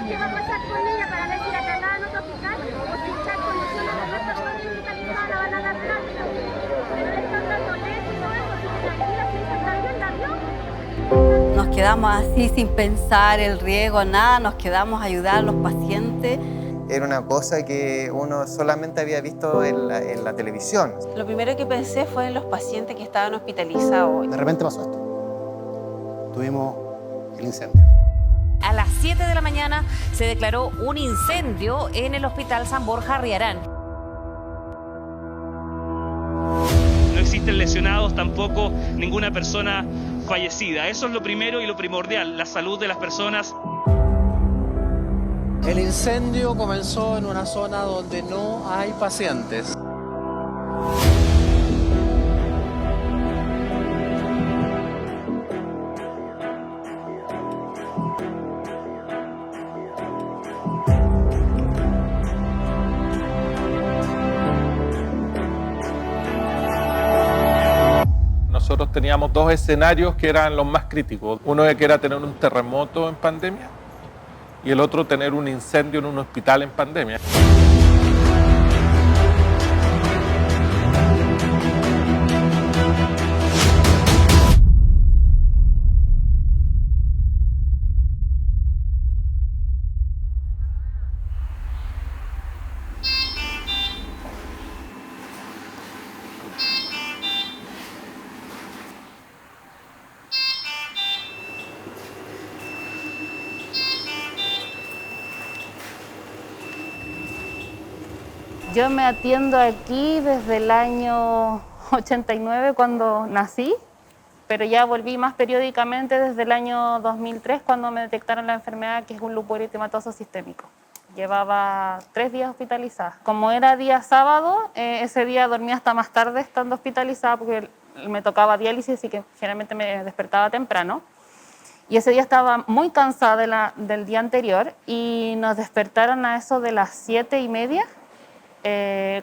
qué va a pasar con ella para ver si la trasladan a otro hospital o si está en condiciones de no estar hospitalizada, la van a dar plata. Pero le están dando leche y todo eso, así que tranquila, si ella está bien, la vio. Nos quedamos así sin pensar el riesgo, nada, nos quedamos a ayudar a los pacientes. Era una cosa que uno solamente había visto en la televisión. Lo primero que pensé fue en los pacientes que estaban hospitalizados. De repente pasó esto. Tuvimos el incendio. A las 7 de la mañana se declaró un incendio en el Hospital San Borja Riarán. No existen lesionados, tampoco ninguna persona fallecida. Eso es lo primero y lo primordial, la salud de las personas. El incendio comenzó en una zona donde no hay pacientes. Nosotros teníamos dos escenarios que eran los más críticos. Uno que era tener un terremoto en pandemia y el otro tener un incendio en un hospital en pandemia. Yo me atiendo aquí desde el año 89 cuando nací, pero ya volví más periódicamente desde el año 2003 cuando me detectaron la enfermedad que es un lupus eritematoso sistémico. Llevaba 3 días hospitalizada. Como era día sábado, ese día dormía hasta más tarde estando hospitalizada porque me tocaba diálisis y que generalmente me despertaba temprano. Y ese día estaba muy cansada del día anterior y nos despertaron a eso de las 7:30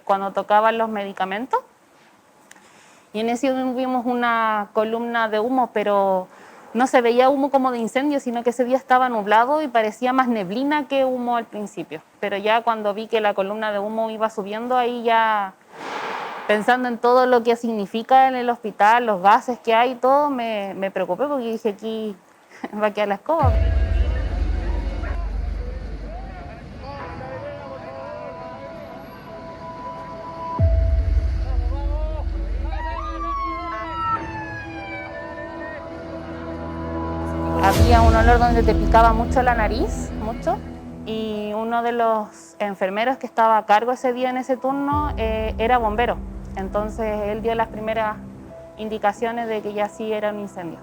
cuando tocaban los medicamentos. Y en ese vimos una columna de humo, pero no se veía humo como de incendio, sino que ese día estaba nublado y parecía más neblina que humo al principio. Pero ya cuando vi que la columna de humo iba subiendo, ahí ya pensando en todo lo que significa en el hospital, los gases que hay y todo, me preocupé porque dije, aquí va a quedar la escoba. Había un olor donde te picaba mucho la nariz, mucho, y uno de los enfermeros que estaba a cargo ese día en ese turno era bombero. Entonces él dio las primeras indicaciones de que ya sí era un incendio.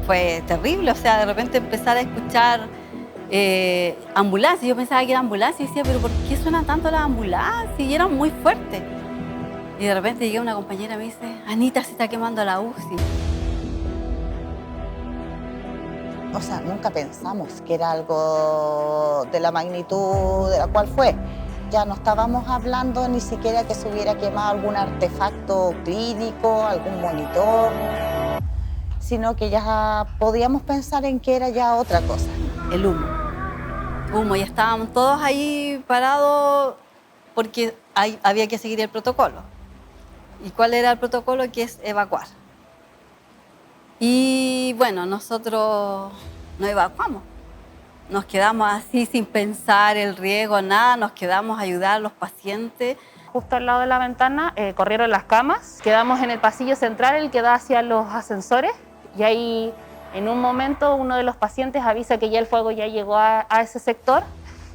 Fue terrible, o sea, de repente empezar a escuchar ambulancias. Yo pensaba que era ambulancia y decía, pero ¿por qué suenan tanto las ambulancias? Y eran muy fuertes. Y de repente llega una compañera y me dice, Anita, se está quemando la UCI. O sea, nunca pensamos que era algo de la magnitud de la cual fue. Ya no estábamos hablando ni siquiera que se hubiera quemado algún artefacto clínico, algún monitor, sino que ya podíamos pensar en que era ya otra cosa. El humo. Humo, y estábamos todos ahí parados porque había que seguir el protocolo. ¿Y cuál era el protocolo? Que es evacuar. Y bueno, nosotros nos evacuamos. Nos quedamos así sin pensar el riesgo, nada, nos quedamos a ayudar a los pacientes. Justo al lado de la ventana corrieron las camas, quedamos en el pasillo central, el que da hacia los ascensores, y ahí en un momento uno de los pacientes avisa que ya el fuego ya llegó a ese sector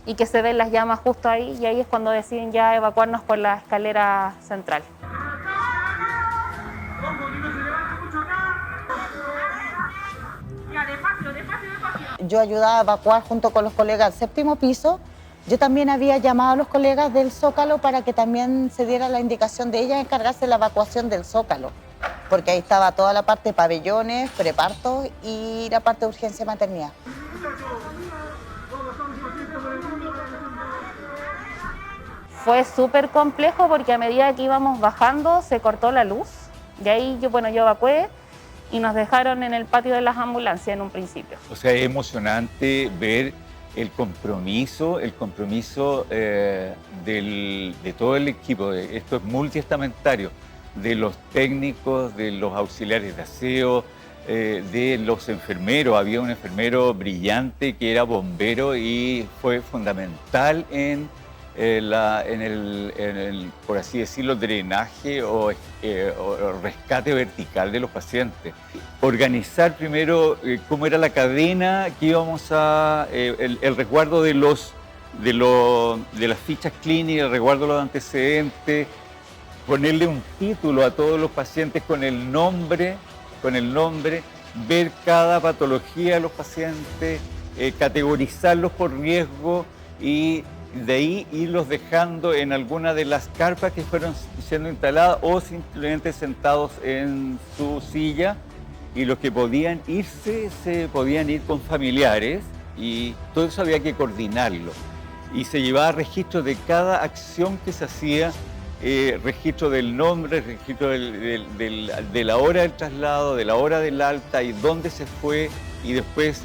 y que se ven las llamas justo ahí, y ahí es cuando deciden ya evacuarnos por la escalera central. Yo ayudaba a evacuar junto con los colegas del 7º piso. Yo también había llamado a los colegas del Zócalo para que también se diera la indicación de ellas encargarse de la evacuación del Zócalo, porque ahí estaba toda la parte de pabellones, prepartos y la parte de urgencia y maternidad. Fue súper complejo porque a medida que íbamos bajando se cortó la luz. De ahí yo evacué y nos dejaron en el patio de las ambulancias en un principio. O sea, es emocionante ver el compromiso de todo el equipo. Esto es multiestamentario, de los técnicos, de los auxiliares de aseo, de los enfermeros. Había un enfermero brillante que era bombero y fue fundamental en el, por así decirlo, drenaje o rescate vertical de los pacientes. Organizar primero cómo era la cadena que íbamos a, el resguardo de las fichas clínicas, el resguardo de los antecedentes, ponerle un título a todos los pacientes con el nombre, ver cada patología de los pacientes, categorizarlos por riesgo y de ahí irlos dejando en alguna de las carpas que fueron siendo instaladas o simplemente sentados en su silla, y los que podían irse se podían ir con familiares, y todo eso había que coordinarlo y se llevaba registro de cada acción que se hacía, registro del nombre, registro de la hora del traslado, de la hora del alta y dónde se fue, y después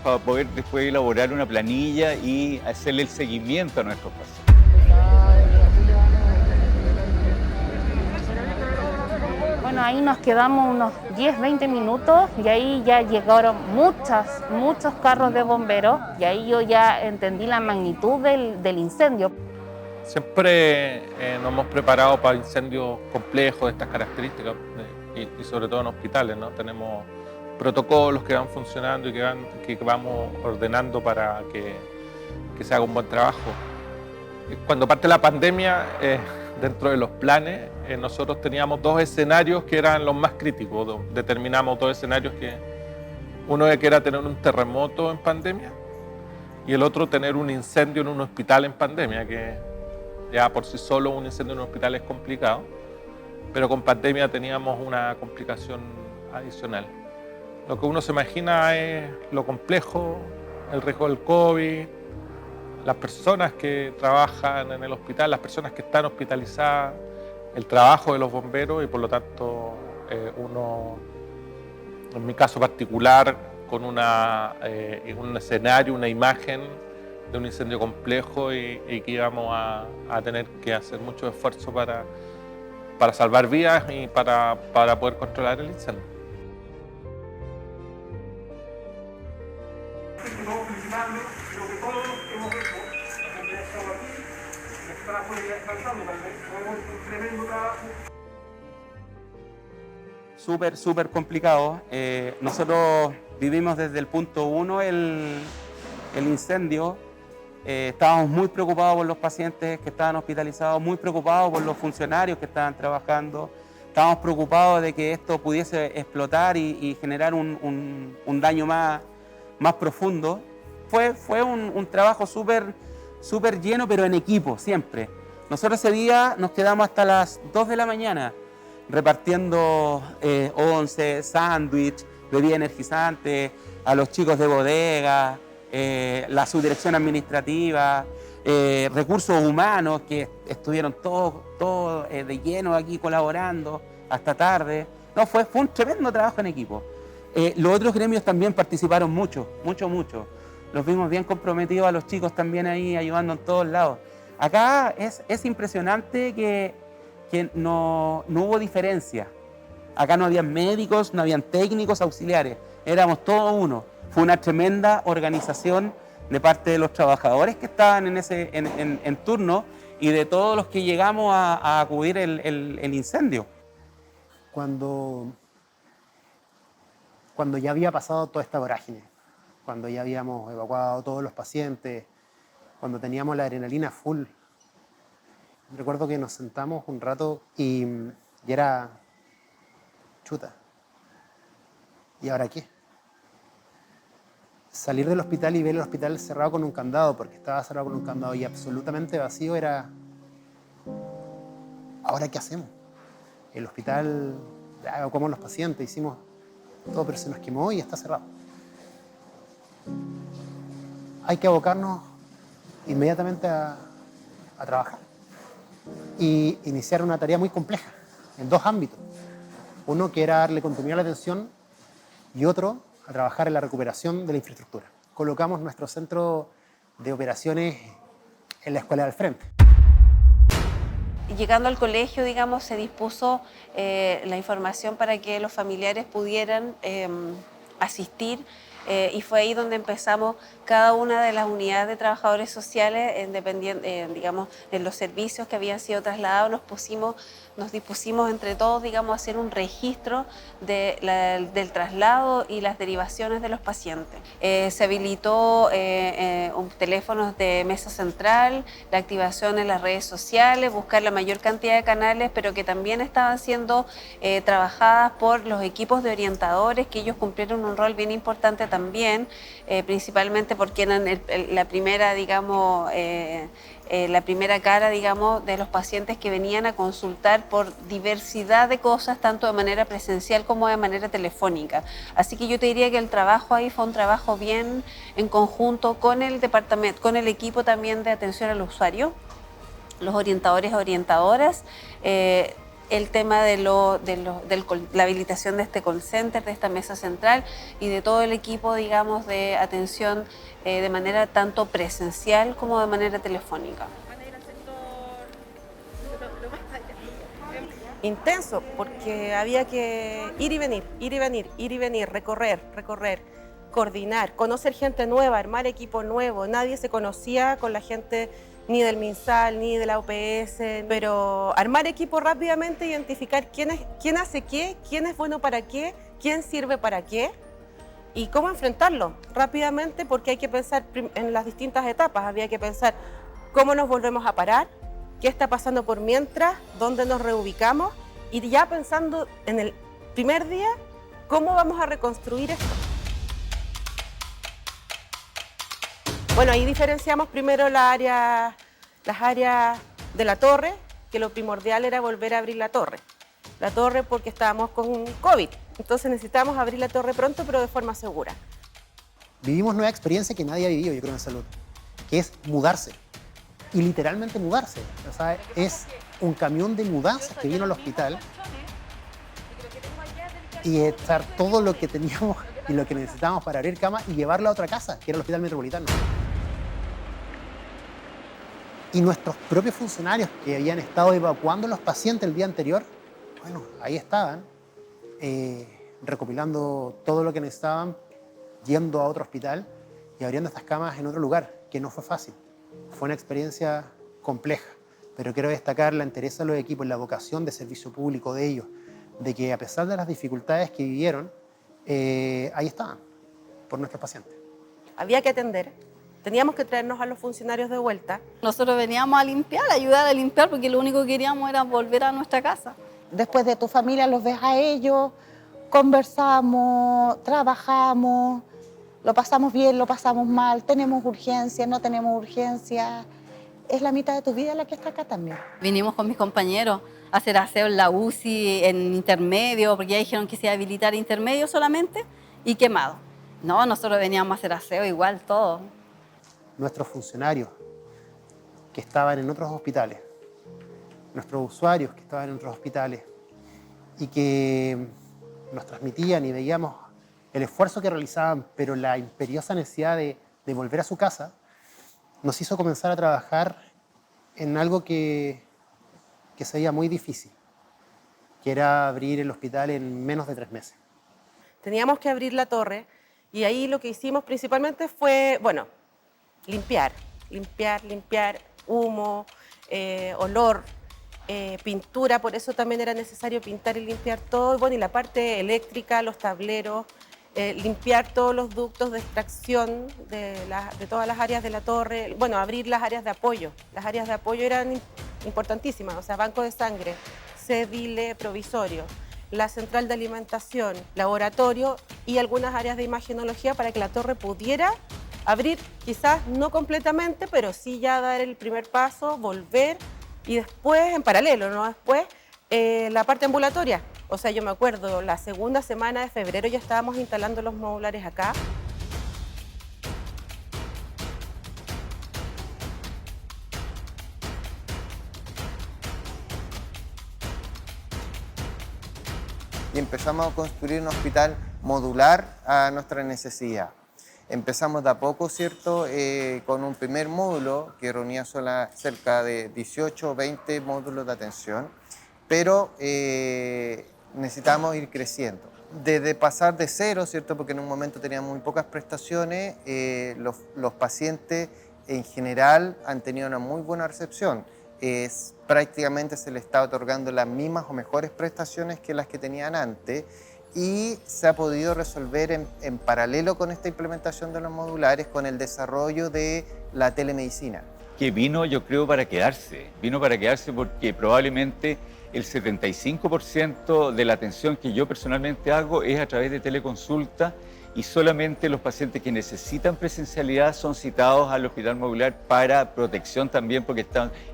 para poder después elaborar una planilla y hacerle el seguimiento a nuestros pacientes. Bueno, ahí nos quedamos unos 10-20 minutos y ahí ya llegaron muchos carros de bomberos y ahí yo ya entendí la magnitud del incendio. Siempre nos hemos preparado para incendios complejos de estas características y sobre todo en hospitales, ¿no? Tenemos protocolos que van funcionando y que vamos ordenando para que se haga un buen trabajo. Cuando parte la pandemia, dentro de los planes, nosotros teníamos 2 escenarios que eran los más críticos. Determinamos 2 escenarios uno que era tener un terremoto en pandemia y el otro tener un incendio en un hospital en pandemia, que ya por sí solo un incendio en un hospital es complicado, pero con pandemia teníamos una complicación adicional. Lo que uno se imagina es lo complejo, el riesgo del COVID, las personas que trabajan en el hospital, las personas que están hospitalizadas, el trabajo de los bomberos y por lo tanto uno, en mi caso particular, con un escenario, una imagen de un incendio complejo y que íbamos a tener que hacer mucho esfuerzo para salvar vidas y para poder controlar el incendio. Estamos felicitando, creo que todos hemos hecho, la gente que ha estado aquí, el trabajo de descansando, tal vez, hemos hecho un tremendo trabajo. Súper complicado. Nosotros vivimos desde el punto 1 el incendio. Estábamos muy preocupados por los pacientes que estaban hospitalizados, muy preocupados por los funcionarios que estaban trabajando. Estábamos preocupados de que esto pudiese explotar y generar un daño más profundo. Fue un trabajo súper lleno, pero en equipo, siempre. Nosotros ese día nos quedamos hasta las 2 de la mañana repartiendo once, sándwich, bebida energizante a los chicos de bodega, la subdirección administrativa, recursos humanos que estuvieron todos de lleno aquí colaborando hasta tarde. No, fue un tremendo trabajo en equipo. Los otros gremios también participaron mucho. Los vimos bien comprometidos a los chicos también ahí ayudando en todos lados. Acá es impresionante que no hubo diferencia. Acá no habían médicos, no habían técnicos, auxiliares. Éramos todos uno. Fue una tremenda organización de parte de los trabajadores que estaban en turno y de todos los que llegamos a acudir el incendio. Cuando ya había pasado toda esta vorágine, cuando ya habíamos evacuado a todos los pacientes, cuando teníamos la adrenalina full, recuerdo que nos sentamos un rato y era chuta. ¿Y ahora qué? Salir del hospital y ver el hospital cerrado con un candado, porque estaba cerrado con un candado y absolutamente vacío, era... ¿Ahora qué hacemos? El hospital, evacuamos los pacientes, hicimos todo, pero se nos quemó y está cerrado. Hay que abocarnos inmediatamente a trabajar y iniciar una tarea muy compleja en 2 ámbitos. Uno que era darle continuidad a la atención y otro a trabajar en la recuperación de la infraestructura. Colocamos nuestro centro de operaciones en la escuela del frente. Llegando al colegio, digamos, se dispuso la información para que los familiares pudieran asistir y fue ahí donde empezamos cada una de las unidades de trabajadores sociales, digamos, en los servicios que habían sido trasladados, nos dispusimos entre todos, digamos, a hacer un registro del traslado y las derivaciones de los pacientes. Se habilitó un teléfono de mesa central, la activación en las redes sociales, buscar la mayor cantidad de canales, pero que también estaban siendo trabajadas por los equipos de orientadores, que ellos cumplieron un rol bien importante también, principalmente porque eran la primera, digamos, la primera cara, digamos, de los pacientes que venían a consultar por diversidad de cosas, tanto de manera presencial como de manera telefónica. Así que yo te diría que el trabajo ahí fue un trabajo bien en conjunto con el departamento, con el equipo también de atención al usuario, los orientadores, orientadoras, el tema de la habilitación de este call center, de esta mesa central y de todo el equipo, digamos, de atención de manera tanto presencial como de manera telefónica. Intenso, porque había que ir y venir, ir y venir, ir y venir, recorrer, coordinar, conocer gente nueva, armar equipo nuevo. Nadie se conocía con la gente ni del MinSal, ni de la OPS, pero armar equipo rápidamente, identificar quién hace qué, quién es bueno para qué, quién sirve para qué y cómo enfrentarlo rápidamente, porque hay que pensar en las distintas etapas. Había que pensar cómo nos volvemos a parar, qué está pasando por mientras, dónde nos reubicamos y ya pensando en el primer día, cómo vamos a reconstruir esto. Bueno, ahí diferenciamos primero las áreas de la torre, que lo primordial era volver a abrir la torre. La torre porque estábamos con COVID, entonces necesitábamos abrir la torre pronto, pero de forma segura. Vivimos nueva experiencia que nadie ha vivido, yo creo, en salud, que es mudarse. Y literalmente mudarse. O sea, es un camión de mudanzas que vino al hospital y estar todo lo que teníamos y lo que necesitábamos para abrir cama y llevarla a otra casa, que era el Hospital Metropolitano. Y nuestros propios funcionarios que habían estado evacuando a los pacientes el día anterior, bueno, ahí estaban, recopilando todo lo que necesitaban, yendo a otro hospital y abriendo estas camas en otro lugar, que no fue fácil. Fue una experiencia compleja, pero quiero destacar la entereza de los equipos, la vocación de servicio público de ellos, de que a pesar de las dificultades que vivieron, ahí estaban, por nuestros pacientes. Había que atender, teníamos que traernos a los funcionarios de vuelta. Nosotros veníamos a limpiar, a ayudar a limpiar, porque lo único que queríamos era volver a nuestra casa. Después de tu familia los ves a ellos, conversamos, trabajamos, lo pasamos bien, lo pasamos mal, tenemos urgencias, no tenemos urgencias. Es la mitad de tu vida la que está acá también. Vinimos con mis compañeros a hacer aseo en la UCI, en intermedio, porque ya dijeron que se iba a habilitar intermedio solamente, y quemado. No, nosotros veníamos a hacer aseo igual, todo. Nuestros funcionarios que estaban en otros hospitales, nuestros usuarios que estaban en otros hospitales y que nos transmitían y veíamos el esfuerzo que realizaban, pero la imperiosa necesidad de volver a su casa, nos hizo comenzar a trabajar en algo que se veía muy difícil, que era abrir el hospital en menos de 3 meses. Teníamos que abrir la torre y ahí lo que hicimos principalmente fue, bueno, limpiar, humo, olor, pintura, por eso también era necesario pintar y limpiar todo, bueno, y la parte eléctrica, los tableros, limpiar todos los ductos de extracción de todas las áreas de la torre, bueno, abrir las áreas de apoyo. Las áreas de apoyo eran importantísimas, o sea, banco de sangre, cédile provisorio, la central de alimentación, laboratorio y algunas áreas de imagenología para que la torre pudiera abrir, quizás no completamente, pero sí ya dar el primer paso, volver y después, en paralelo, ¿no? Después, la parte ambulatoria. O sea, yo me acuerdo, la segunda semana de febrero ya estábamos instalando los modulares acá. Y empezamos a construir un hospital modular a nuestra necesidad. Empezamos de a poco, ¿cierto? Con un primer módulo que reunía cerca de 18 o 20 módulos de atención, pero necesitamos ir creciendo. Desde pasar de cero, ¿cierto? Porque en un momento teníamos muy pocas prestaciones, los pacientes en general han tenido una muy buena recepción. Prácticamente se les está otorgando las mismas o mejores prestaciones que las que tenían antes, y se ha podido resolver en paralelo con esta implementación de los modulares con el desarrollo de la telemedicina. Que vino, yo creo, para quedarse. Vino para quedarse porque probablemente el 75% de la atención que yo personalmente hago es a través de teleconsulta, y solamente los pacientes que necesitan presencialidad son citados al hospital modular para protección también, porque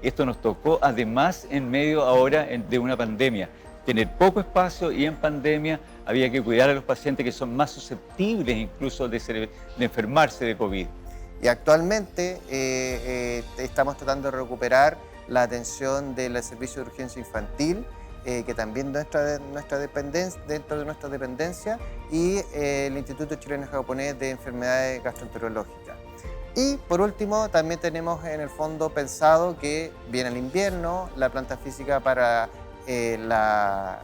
esto nos tocó además en medio ahora de una pandemia. Tener poco espacio, y en pandemia había que cuidar a los pacientes que son más susceptibles incluso de enfermarse de COVID. Y actualmente estamos tratando de recuperar la atención del servicio de urgencia infantil, que también dentro de nuestra dependencia, y el Instituto Chileno-Japonés de Enfermedades Gastroenterológicas. Y por último, también tenemos en el fondo pensado que viene el invierno, la planta física para las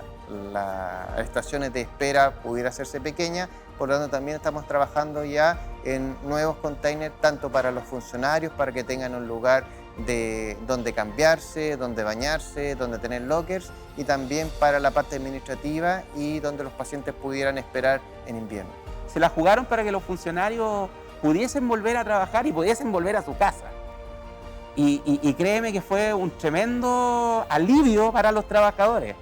estaciones de espera pudiera hacerse pequeña, por lo tanto también estamos trabajando ya en nuevos containers, tanto para los funcionarios, para que tengan un lugar donde cambiarse, donde bañarse, donde tener lockers, y también para la parte administrativa y donde los pacientes pudieran esperar en invierno. Se la jugaron para que los funcionarios pudiesen volver a trabajar y pudiesen volver a su casa. Y créeme que fue un tremendo alivio para los trabajadores.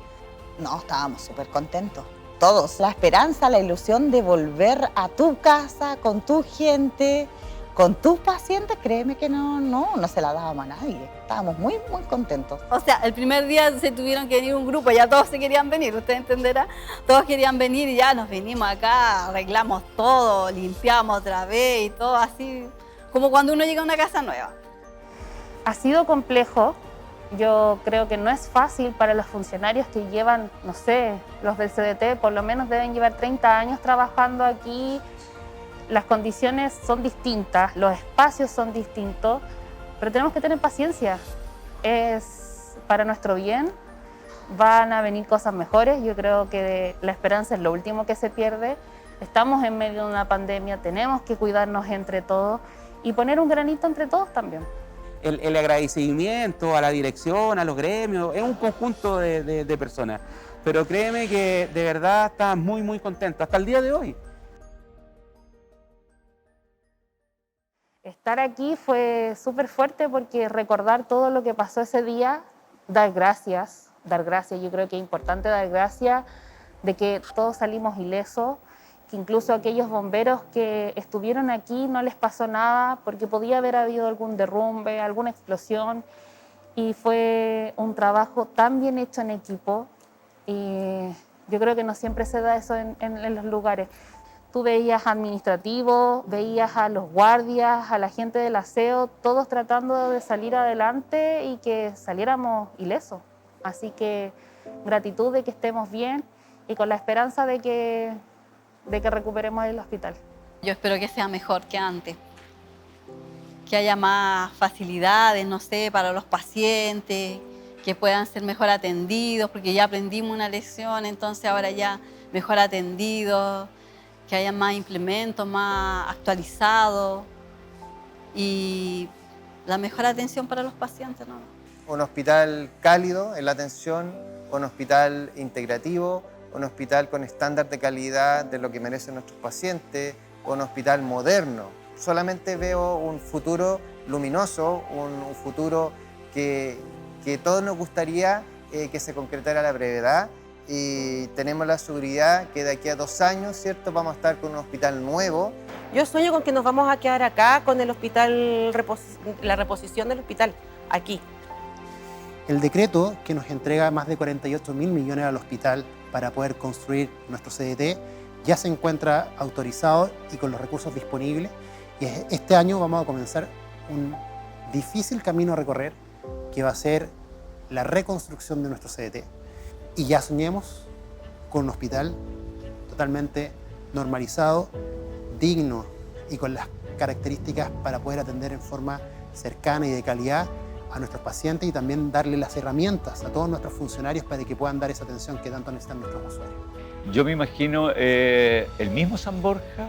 No, estábamos súper contentos. Todos, la esperanza, la ilusión de volver a tu casa, con tu gente, con tus pacientes, créeme que no se la dábamos a nadie. Estábamos muy, muy contentos. O sea, el primer día se tuvieron que venir un grupo, ya todos se querían venir, usted entenderá. Todos querían venir y ya nos vinimos acá, arreglamos todo, limpiamos otra vez y todo así, como cuando uno llega a una casa nueva. Ha sido complejo. Yo creo que no es fácil para los funcionarios que llevan, no sé, los del CDT por lo menos deben llevar 30 años trabajando aquí. Las condiciones son distintas, los espacios son distintos, pero tenemos que tener paciencia. Es para nuestro bien, van a venir cosas mejores. Yo creo que la esperanza es lo último que se pierde. Estamos en medio de una pandemia, tenemos que cuidarnos entre todos y poner un granito entre todos también. El agradecimiento a la dirección, a los gremios, es un conjunto de personas. Pero créeme que de verdad está muy, muy contento, hasta el día de hoy. Estar aquí fue súper fuerte porque recordar todo lo que pasó ese día, dar gracias. Yo creo que es importante dar gracias de que todos salimos ilesos, que incluso aquellos bomberos que estuvieron aquí no les pasó nada porque podía haber habido algún derrumbe, alguna explosión, y fue un trabajo tan bien hecho en equipo, y yo creo que no siempre se da eso en los lugares. Tú veías administrativos, veías a los guardias, a la gente del aseo, todos tratando de salir adelante y que saliéramos ilesos. Así que gratitud de que estemos bien y con la esperanza de que recuperemos el hospital. Yo espero que sea mejor que antes, que haya más facilidades, no sé, para los pacientes, que puedan ser mejor atendidos, porque ya aprendimos una lección, entonces ahora ya mejor atendidos, que haya más implementos, más actualizados y la mejor atención para los pacientes, ¿no? Un hospital cálido en la atención, un hospital integrativo, un hospital con estándar de calidad de lo que merecen nuestros pacientes, un hospital moderno. Solamente veo un futuro luminoso, un futuro que todos nos gustaría que se concretara a la brevedad, y tenemos la seguridad que de aquí a 2 años, ¿cierto?, vamos a estar con un hospital nuevo. Yo sueño con que nos vamos a quedar acá con el hospital, la reposición del hospital, aquí. El decreto que nos entrega más de 48.000 millones al hospital para poder construir nuestro CDT ya se encuentra autorizado y con los recursos disponibles, y este año vamos a comenzar un difícil camino a recorrer que va a ser la reconstrucción de nuestro CDT, y ya soñemos con un hospital totalmente normalizado, digno y con las características para poder atender en forma cercana y de calidad a nuestros pacientes y también darle las herramientas a todos nuestros funcionarios para que puedan dar esa atención que tanto necesitan nuestros usuarios. Yo me imagino el mismo San Borja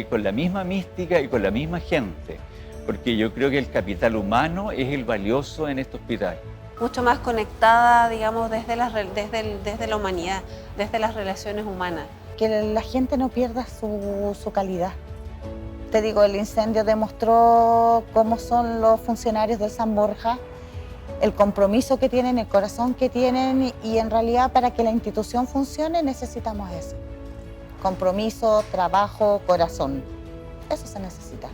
con la misma mística y con la misma gente, porque yo creo que el capital humano es el valioso en este hospital. Mucho más conectada, digamos, desde la humanidad, desde las relaciones humanas. Que la gente no pierda su calidad. Te digo, el incendio demostró cómo son los funcionarios del San Borja, el compromiso que tienen, el corazón que tienen y en realidad para que la institución funcione necesitamos eso. Compromiso, trabajo, corazón. Eso se necesita.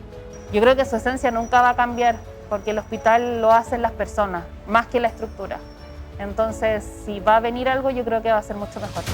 Yo creo que su esencia nunca va a cambiar porque el hospital lo hacen las personas, más que la estructura. Entonces, si va a venir algo, yo creo que va a ser mucho mejor.